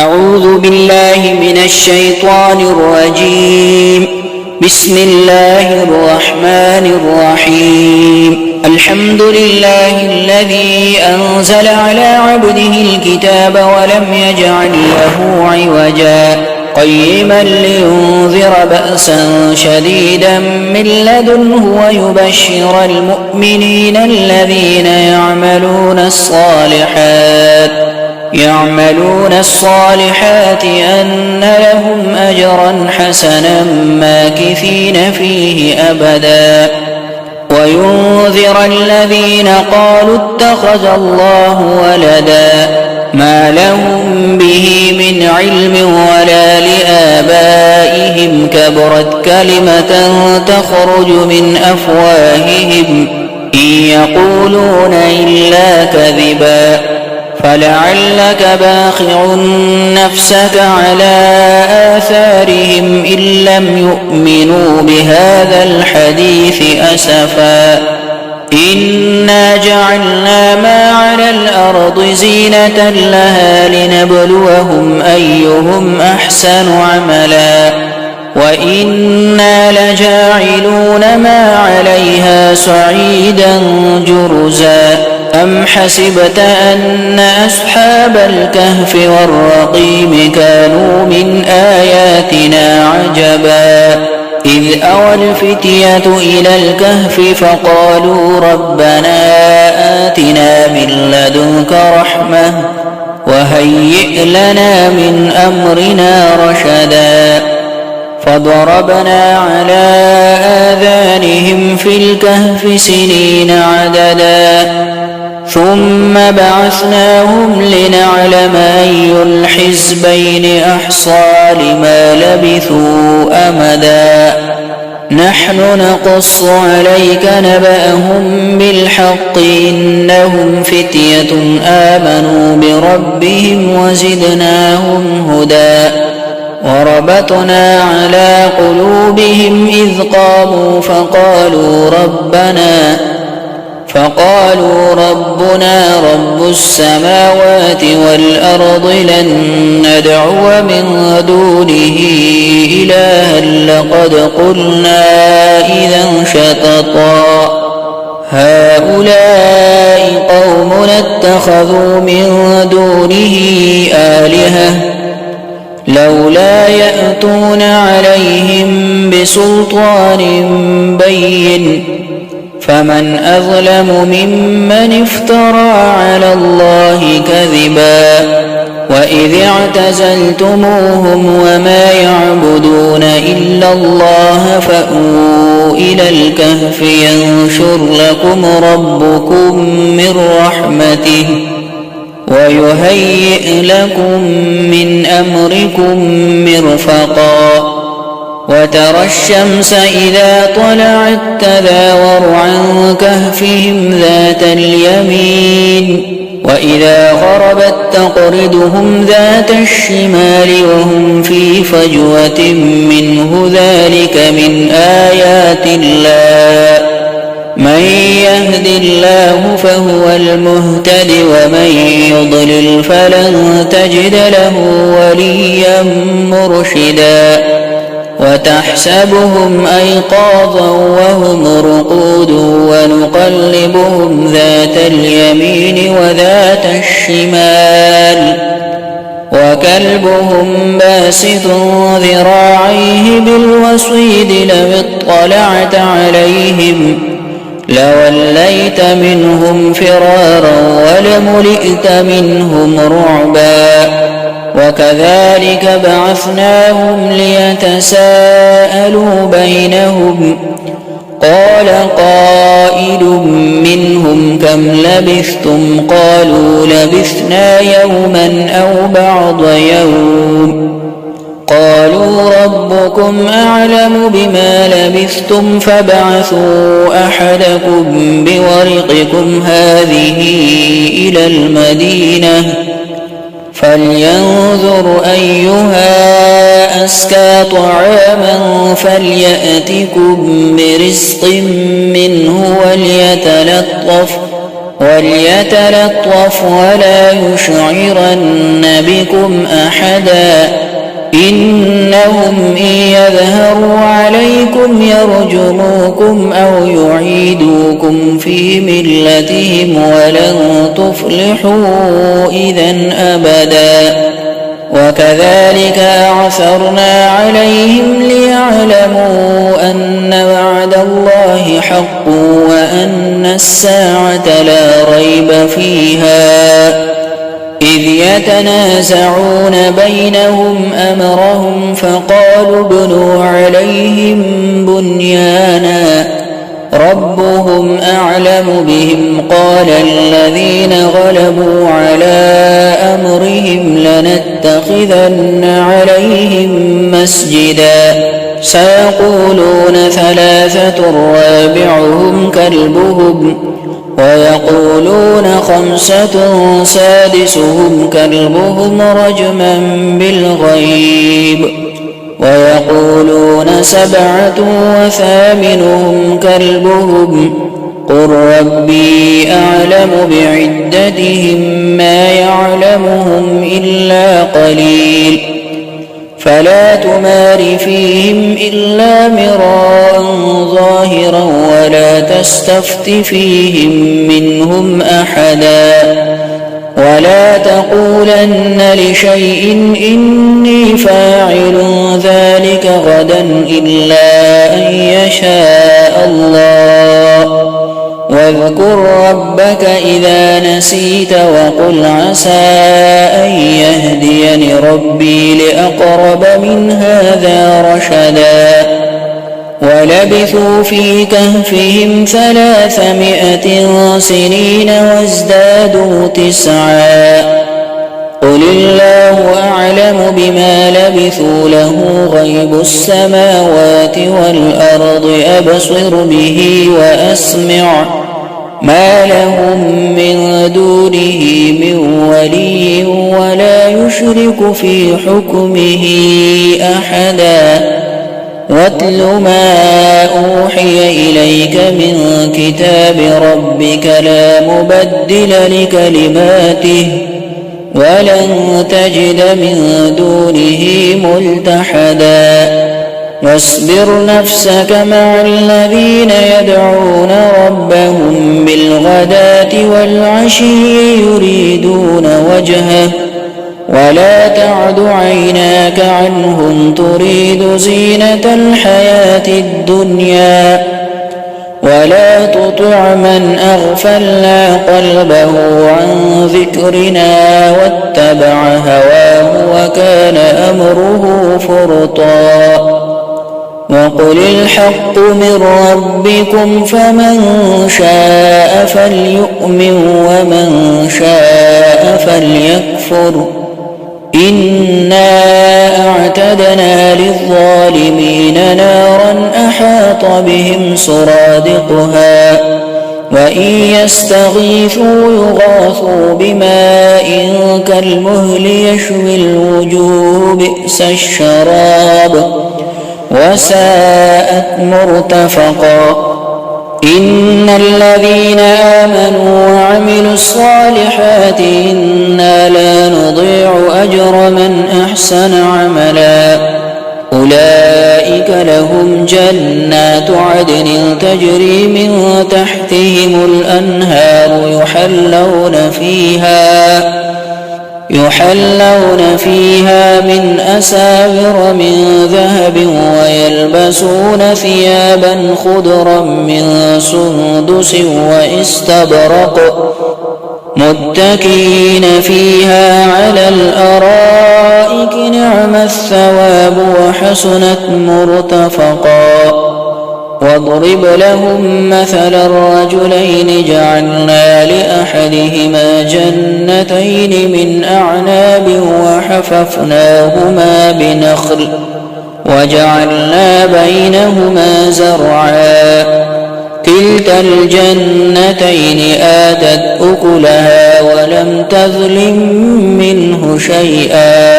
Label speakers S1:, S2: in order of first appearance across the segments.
S1: أعوذ بالله من الشيطان الرجيم. بسم الله الرحمن الرحيم. الحمد لله الذي أنزل على عبده الكتاب ولم يجعل له عوجا قيما لينذر بأسا شديدا من لدنه ويبشر المؤمنين الذين يعملون الصالحات أن لهم أجرا حسنا ماكثين فيه أبدا وينذر الذين قالوا اتخذ الله ولدا ما لهم به من علم ولا لآبائهم كبرت كلمة تخرج من أفواههم إن يقولون إلا كذبا فلعلك باخع نفسك على آثارهم إن لم يؤمنوا بهذا الحديث أسفا إنا جعلنا ما على الأرض زينة لها لنبلوهم أيهم أحسن عملا وإنا لجاعلون ما عليها صعيدا جرزا أم حسبت أن أصحاب الكهف والرقيم كانوا من آياتنا عجبا إذ أوى الفتية إلى الكهف فقالوا ربنا آتنا من لدنك رحمة وهيئ لنا من أمرنا رشدا فضربنا على آذانهم في الكهف سنين عددا ثم بعثناهم لنعلم أي الحزبين أحصى لما لبثوا أمدا نحن نقص عليك نبأهم بالحق إنهم فتية آمنوا بربهم وزدناهم هدى وربطنا على قلوبهم إذ قاموا فقالوا ربنا رب السماوات والأرض لن ندعو من دونه إلها لقد قلنا إذا شططا هؤلاء قومنا اتخذوا من دونه آلهة لولا يأتون عليهم بسلطان بين فمن أظلم ممن افترى على الله كذبا وإذ اعتزلتموهم وما يعبدون إلا الله فأووا إلى الكهف ينشر لكم ربكم من رحمته ويهيئ لكم من أمركم مرفقا وترى الشمس إذا طلعت تزاور عن كهفهم ذات اليمين وإذا غربت تقرضهم ذات الشمال وهم في فجوة منه ذلك من آيات الله من يهد الله فهو المهتد ومن يضلل فلن تجد له وليا مرشدا وتحسبهم أيقاظا وهم رقود ونقلبهم ذات اليمين وذات الشمال وكلبهم باسط ذراعيه بالوصيد لو اطلعت عليهم لوليت منهم فرارا ولملئت منهم رعبا وكذلك بعثناهم ليتساءلوا بينهم قال قائل منهم كم لبثتم قالوا لبثنا يوما أو بعض يوم قالوا ربكم أعلم بما لبثتم فابعثوا أحدكم بورقكم هذه إلى المدينة فلينظر أيها أزكى طعاما فليأتكم برزق منه وليتلطف ولا يشعرن بكم أحدا إنهم إن يظهروا عليكم يرجموكم أو يعيدوكم في ملتهم ولن تفلحوا إذا أبدا وكذلك أعثرنا عليهم ليعلموا أن وعد الله حق وأن الساعة لا ريب فيها إذ يتنازعون بينهم أمرهم فقالوا ابنوا عليهم بنيانا ربهم أعلم بهم قال الذين غلبوا على أمرهم لنتخذن عليهم مسجدا سيقولون ثلاثة رابعهم كلبهم ويقولون خمسة سادسهم كلبهم رجما بالغيب ويقولون سبعة وثامنهم كلبهم قل ربي أعلم بعدتهم ما يعلمهم إلا قليل فلا تمار فيهم إلا مراء ظاهرا ولا تستفت فيهم منهم أحدا ولا تقولن لشيء إني فاعل ذلك غدا إلا أن يشاء الله واذكر ربك إذا نسيت وقل عسى أن يهديني ربي لأقرب من هذا رشدا ولبثوا في كهفهم 300 سنين وازدادوا 9 قل الله أعلم بما لبثوا له غيب السماوات والأرض أبصر به وأسمع ما لهم من دونه من ولي ولا يشرك في حكمه أحدا واتل ما أوحي إليك من كتاب ربك لا مبدل لكلماته ولن تجد من دونه ملتحدا واصبر نفسك مع الذين يدعون ربهم بالغداة والعشي يريدون وجهه ولا تعد عيناك عنهم تريد زينة الحياة الدنيا ولا تطع من أغفلنا قلبه عن ذكرنا واتبع هواه وكان أمره فرطا وقل الحق من ربكم فمن شاء فليؤمن ومن شاء فليكفر إنا أعتدنا للظالمين نارا أحاط بهم سرادقها وإن يستغيثوا يغاثوا بماء كالمهل يشوي الوجوه بئس الشراب وساءت مرتفقا إن الذين آمنوا وعملوا الصالحات إنا لا نضيع أجر من أحسن عملا أولئك لهم جنات عدن تجري من تحتهم الأنهار يحلون فيها من أساور من ذهب ويلبسون ثيابا خضرا من سندس واستبرق متكئين فيها على الأرائك نعم الثواب وحسنت مرتفقا واضرب لهم مثل الرجلين جعلنا لأحدهما جنتين من أعناب وحففناهما بنخل وجعلنا بينهما زرعا كلتا الجنتين آتت أكلها ولم تظلم منه شيئا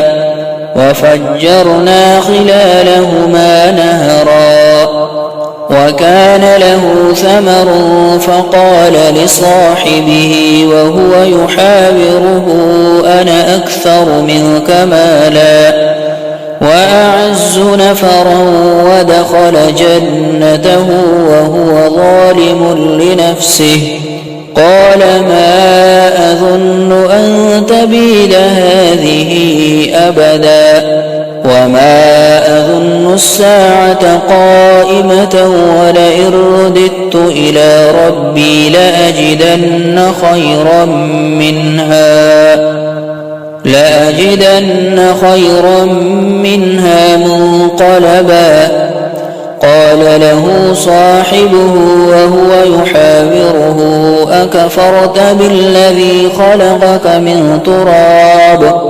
S1: وفجرنا خلالهما نهرا وكان له له ثمر فقال لصاحبه وهو يحاوره أنا أكثر منك مالا وأعز نفرا ودخل جنته وهو ظالم لنفسه قال ما أظن أن تبيد هذه أبدا وما أظن الساعة قائمة ولئن رددت إلى ربي لأجدن خيرا منها منقلبا قال له صاحبه وهو يحاوره أكفرت بالذي خلقك من تراب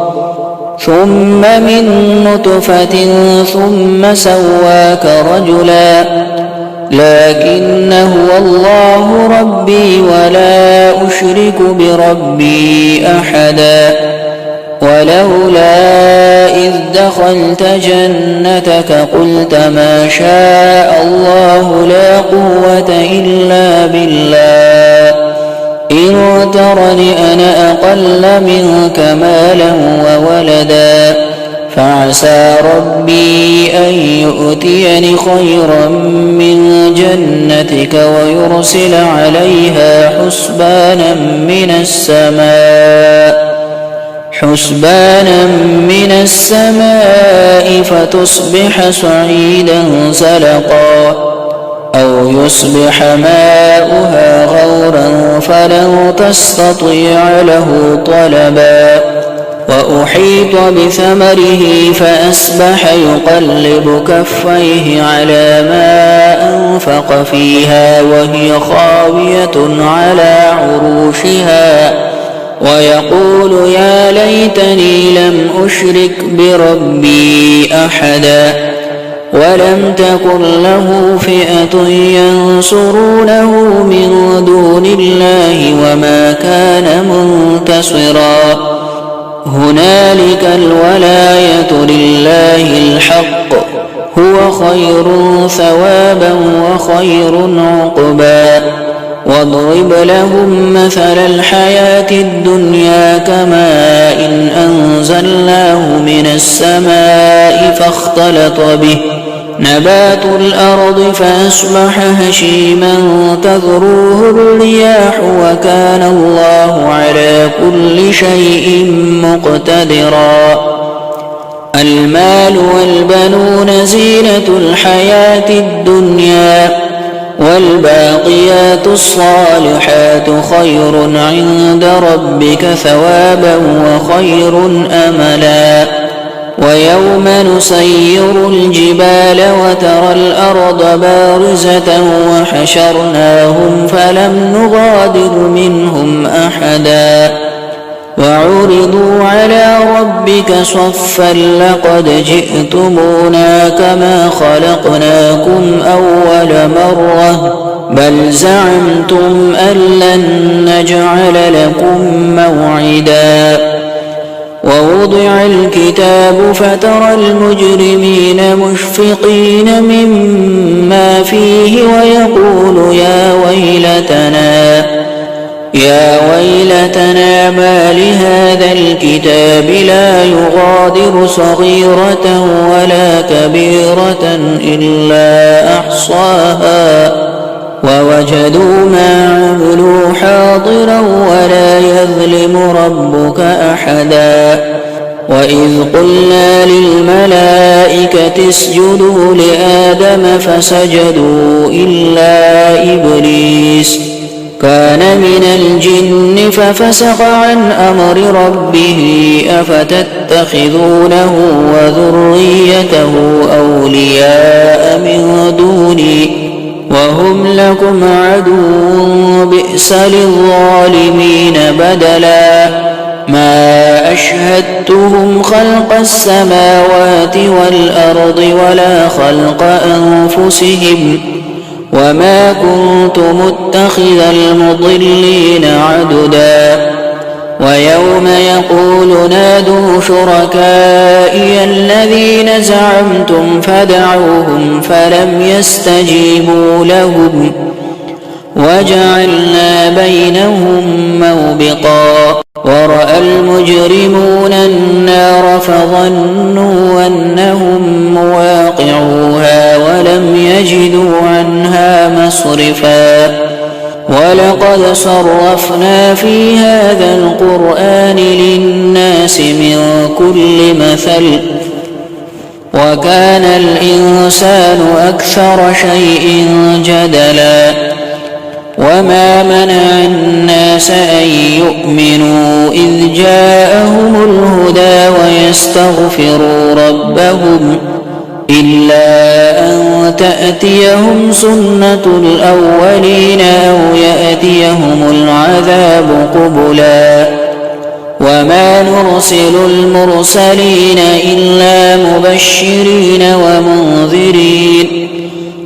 S1: ثم من نطفة ثم سواك رجلا لكن هو الله ربي ولا أشرك بربي أحدا ولولا إذ دخلت جنتك قلت ما شاء الله لا قوة إلا بالله إن ترني أنا أقل منك مالا وولدا فعسى ربي أن يؤتيني خيرا من جنتك ويرسل عليها حسبانا من السماء فتصبح صعيدا زلقا أو يصبح ماؤها غورا فلن تستطيع له طلبا وأحيط بثمره فأصبح يقلب كفيه على ما أنفق فيها وهي خاوية على عروشها ويقول يا ليتني لم أشرك بربي أحدا ولم تكن له فئة ينصرونه من دون الله وما كان منتصرا هنالك الولاية لله الحق هو خير ثوابا وخير عقبا واضرب لهم مثل الحياة الدنيا كماء إن أنزلناه من السماء فاختلط به نبات الأرض فأصبح هشيما تذروه الرياح وكان الله على كل شيء مقتدرا المال والبنون زينة الحياة الدنيا والباقيات الصالحات خير عند ربك ثوابا وخير أملا ويوم نسير الجبال وترى الأرض بارزة وحشرناهم فلم نغادر منهم أحدا وعرضوا على ربك صفا لقد جئتمونا كما خلقناكم أول مرة بل زعمتم أن لن نجعل لكم موعدا ووضع الكتاب فترى المجرمين مشفقين مما فيه ويقول يا ويلتنا ما لهذا الكتاب لا يغادر صغيرة ولا كبيرة إلا أحصاها ووجدوا ما عملوا حاضرا ولا يظلم ربك أحدا وإذ قلنا للملائكة اسجدوا لآدم فسجدوا إلا إبليس كان من الجن ففسق عن أمر ربه أفتتخذونه وذريته أولياء من دوني وهم لكم عدو بئس للظالمين بدلا ما أشهدتهم خلق السماوات والأرض ولا خلق أنفسهم وما كنت متخذ المضلين عددا ويوم يقول نادوا شركائي الذين زعمتم فدعوهم فلم يستجيبوا لهم وجعلنا بينهم موبقا ورأى المجرمون النار فظنوا أنهم مواقعوها ولم يجدوا عنها مصرفا ولقد صرفنا في هذا القرآن للناس من كل مثل وكان الإنسان أكثر شيء جدلا وما منع الناس أن يؤمنوا إذ جاءهم الهدى ويستغفروا ربهم إلا أن تأتيهم سنة الأولين أو يأتيهم العذاب قبلا وما نرسل المرسلين إلا مبشرين ومنذرين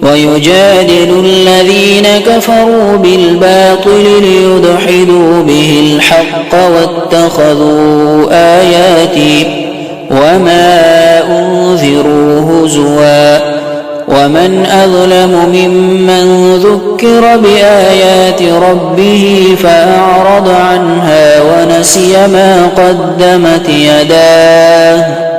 S1: ويجادل الذين كفروا بالباطل ليدحضوا به الحق واتخذوا آياتي وما أنذروا هزوا ومن أظلم ممن ذكر بآيات ربه فأعرض عنها ونسي ما قدمت يداه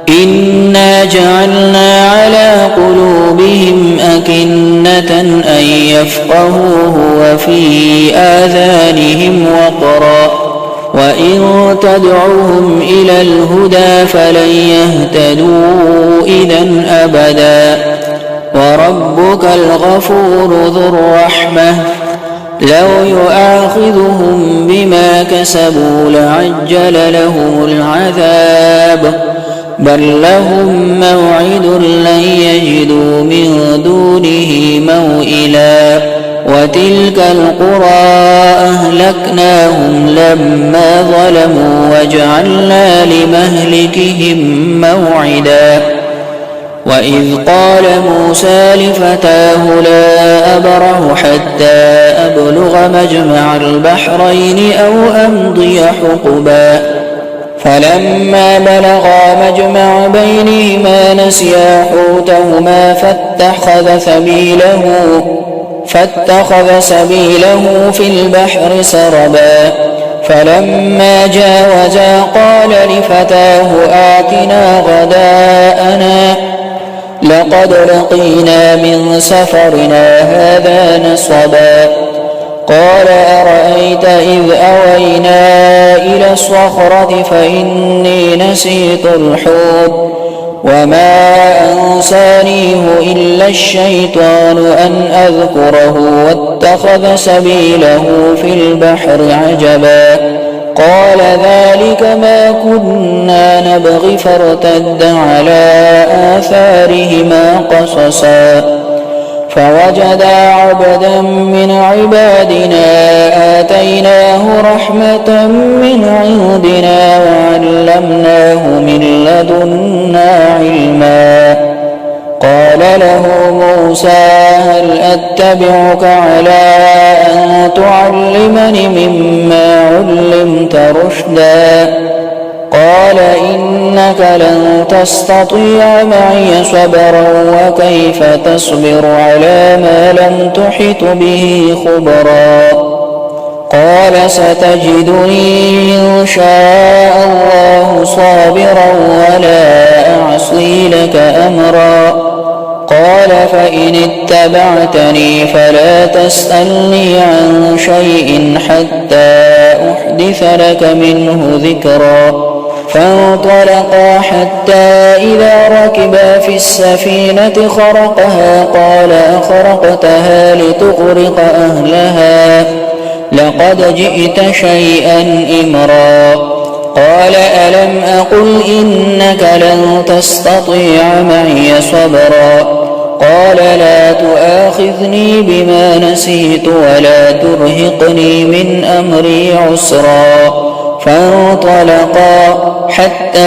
S1: إنا جعلنا على قلوبهم أكنة أن يفقهوه وفي آذانهم وقرا وإن تدعوهم إلى الهدى فلن يهتدوا إذا أبدا وربك الغفور ذو الرحمة لو يؤاخذهم بما كسبوا لعجل لهم العذاب بل لهم موعد لن يجدوا من دونه موئلا وتلك القرى أهلكناهم لما ظلموا وجعلنا لمهلكهم موعدا وإذ قال موسى لفتاه لا أبرح حتى أبلغ مجمع البحرين أو أمضي حقبا فلما بلغا مجمع بينهما نسيا حوتهما فاتخذ سبيله في البحر سربا فلما جاوزا قال لفتاه آتنا غداءنا لقد لقينا من سفرنا هذا نصبا قال أرأيت إذ أوينا إلى الصخرة فإني نسيت الحوت وما أنسانيه إلا الشيطان أن أذكره واتخذ سبيله في البحر عجبا قال ذلك ما كنا نبغي فارتد على آثارهما قصصا فوجدا عبدا من عبادنا آتيناه رحمة من عندنا وعلمناه من لدنا علما قال له موسى هل أتبعك على أن تعلمني مما علمت رشدا قال إنك لن تستطيع معي صبرا وكيف تصبر على ما لم تحط به خبرا قال ستجدني إن شاء الله صابرا ولا أعصي لك أمرا قال فإن اتبعتني فلا تسألني عن شيء حتى أحدث لك منه ذكرا فانطلقا حتى إذا ركبا في السفينة خرقها قال أخرقتها لتغرق أهلها لقد جئت شيئا إمرا قال ألم أقل إنك لن تستطيع معي صبرا قال لا تؤاخذني بما نسيت ولا ترهقني من أمري عسرا فانطلقا حتى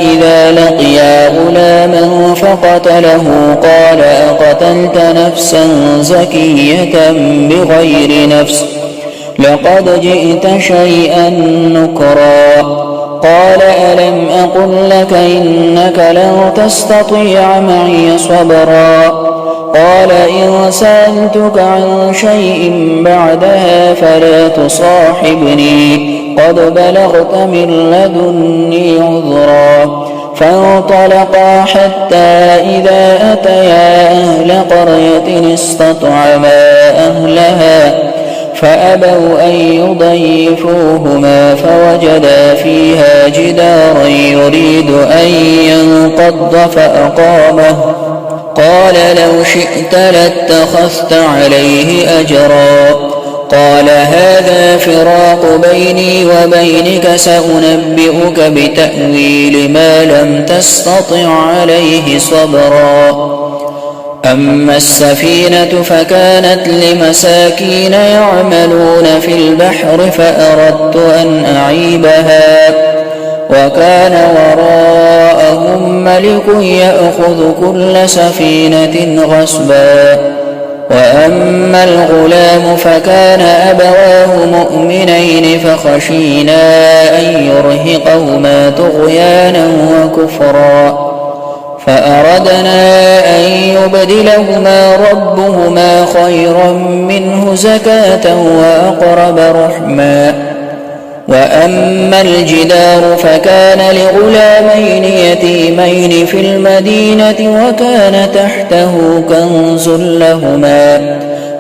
S1: إذا لقيا غلاما فقتله قال أقتلت نفسا زكية بغير نفس لقد جئت شيئا نكرا قال ألم أقل لك إنك لن تستطيع معي صبرا قال إن سألتك عن شيء بعدها فلا تصاحبني قد بلغت من لدني عذرا فانطلقا حتى إذا أتيا أهل قرية استطعما أهلها فأبوا أن يضيفوهما فوجدا فيها جدارا يريد أن ينقض فأقامه قال لو شئت لاتخذت عليه أجرا قال هذا فراق بيني وبينك سأنبئك بتأويل ما لم تستطع عليه صبرا أما السفينة فكانت لمساكين يعملون في البحر فأردت أن أعيبها وكان وراءهم ملك يأخذ كل سفينة غصبا وأما الغلام فكان أبواه مؤمنين فخشينا أن يرهقهما طغيانا وكفرا فأردنا أن يبدلهما ربهما خيرا منه زكاة وأقرب رحما وأما الجدار فكان لغلامين يتيمين في المدينة وكان تحته كنز لهما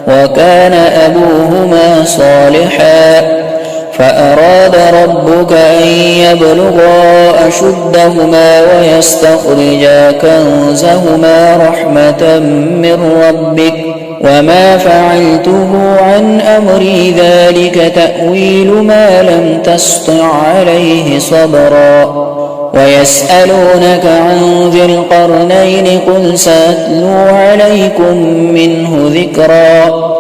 S1: وكان أبوهما صالحا فأراد ربك أن يبلغا أشدهما ويستخرجا كنزهما رحمة من ربك وما فعلته عن أمري ذلك تأويل ما لم تسطع عليه صبرا ويسألونك عن ذي القرنين قل سأتلو عليكم منه ذكرا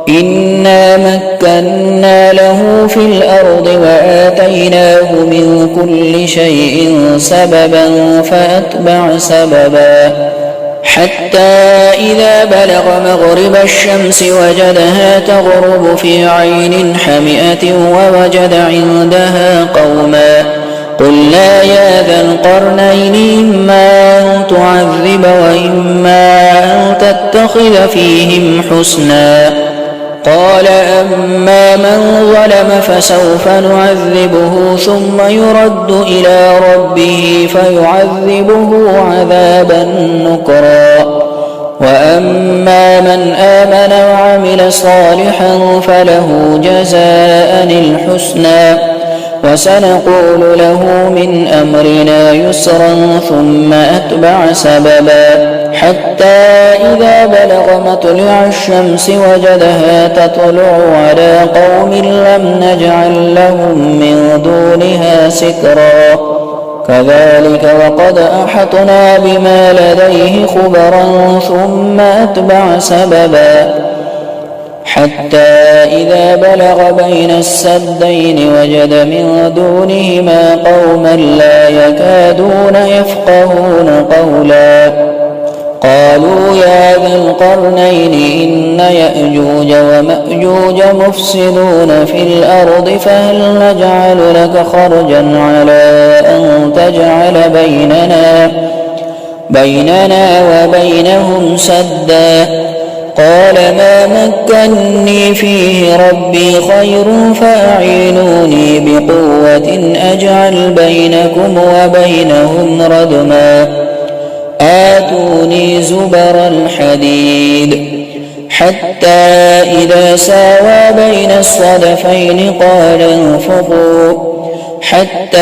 S1: إنا مكنا له في الأرض وآتيناه من كل شيء سببا فأتبع سببا حتى إذا بلغ مغرب الشمس وجدها تغرب في عين حمئة ووجد عندها قوما قلنا يا ذا القرنين إما أن تعذب وإما أن تتخذ فيهم حسنا قال أما من ظلم فسوف نعذبه ثم يرد إلى ربه فيعذبه عذابا نكرا وأما من آمن وعمل صالحا فله جزاء الحسنى وسنقول له من أمرنا يسرا ثم أتبع سببا حتى إذا بلغ مطلع الشمس وجدها تطلع على قوم لم نجعل لهم من دونها سترا كذلك وقد أحطنا بما لديه خبرا ثم أتبع سببا حتى إذا بلغ بين السدين وجد من دونهما قوما لا يكادون يفقهون قولا قالوا يا ذا القرنين إن يأجوج ومأجوج مفسدون في الأرض فهل نجعل لك خرجا على أن تجعل بيننا وبينهم سدا قال ما مكني فيه ربي خير فأعينوني بقوة أجعل بينكم وبينهم ردما آتوني زبر الحديد حتى إذا ساوى بين الصدفين قال انفخوا حتى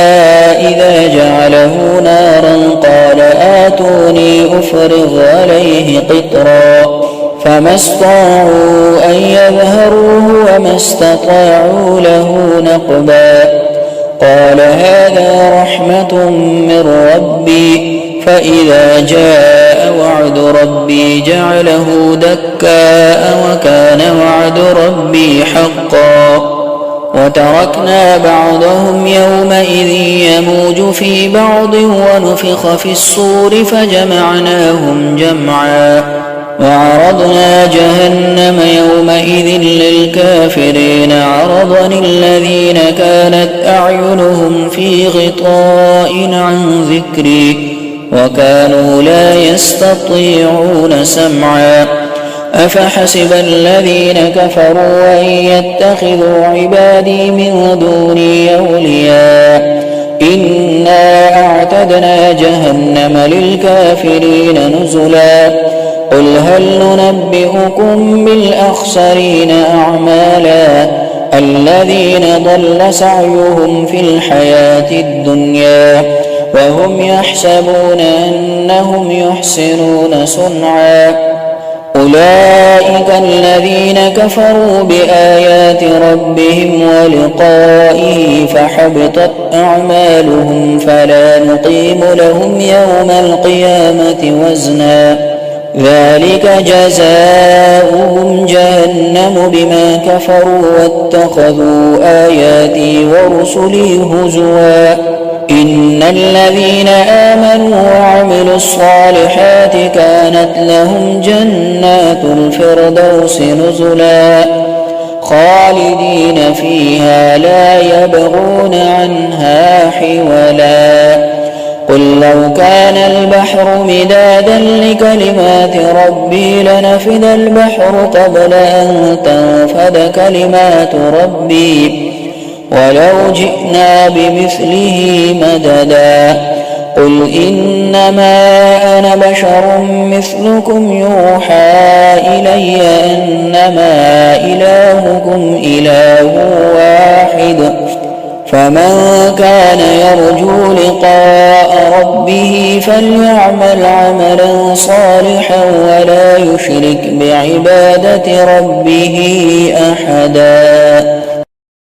S1: إذا جعله نارا قال آتوني أفرغ عليه قطرا فما استطاعوا أن يظهروه وما استطاعوا له نقبا قال هذا رحمة من ربي فإذا جاء وعد ربي جعله دكاء وكان وعد ربي حقا وتركنا بعضهم يومئذ يموج في بعض ونفخ في الصور فجمعناهم جمعا وعرضنا جهنم يومئذ للكافرين عرضا الذين كانت أعينهم في غطاء عن ذكري وكانوا لا يستطيعون سمعا أفحسب الذين كفروا أن يتخذوا عبادي من دوني أولياء إنا أعتدنا جهنم للكافرين نزلا قل هل ننبئكم بالأخسرين أعمالا الذين ضل سعيهم في الحياة الدنيا وهم يحسبون أنهم يحسنون صنعا أولئك الذين كفروا بآيات ربهم ولقائه فحبطت أعمالهم فلا نقيم لهم يوم القيامة وزنا ذلك جزاؤهم جهنم بما كفروا واتخذوا آياتي ورسلي هزوا إن الذين آمنوا وعملوا الصالحات كانت لهم جنات الفردوس نزلا خالدين فيها لا يبغون عنها حولا قل لو كان البحر مدادا لكلمات ربي لنفد البحر قبل أن تنفد كلمات ربي ولو جئنا بمثله مددا قل إنما أنا بشر مثلكم يوحى إلي أنما إلهكم إله واحد فمن كان يرجو لقاء ربه فليعمل عملا صالحا ولا يشرك بعبادة ربه أحدا.